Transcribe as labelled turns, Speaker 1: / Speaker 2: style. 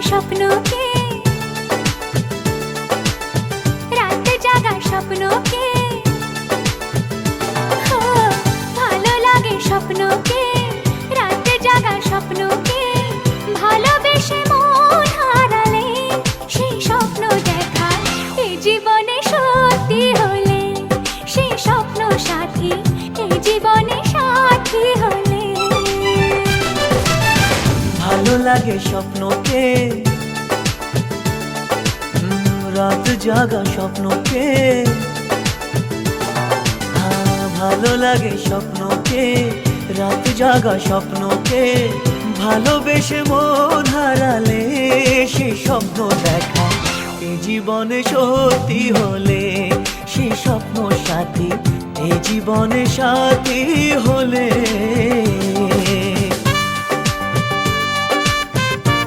Speaker 1: স্বপ্নকে, রাত জাগা স্বপ্নকে, ভালো লাগে স্বপ্নকে, রাত জাগা স্বপ্নকে, ভালোবেসে মন হারালে সেই স্বপ্ন দেখা এই জীবনে সত্যি হলে, সেই স্বপ্ন সাথী এই জীবনে সাথী হলে।
Speaker 2: ভালো লাগে স্বপ্নকে, রাত জাগা স্বপ্নকে, ভালো লাগে স্বপ্নকে, রাত জাগা স্বপ্নকে, ভালোবেসে মন হারালে সেই স্বপ্ন দেখা এই জীবনে সত্যি হলে, সেই স্বপ্ন সাথী এই জীবনে সাথী হলে।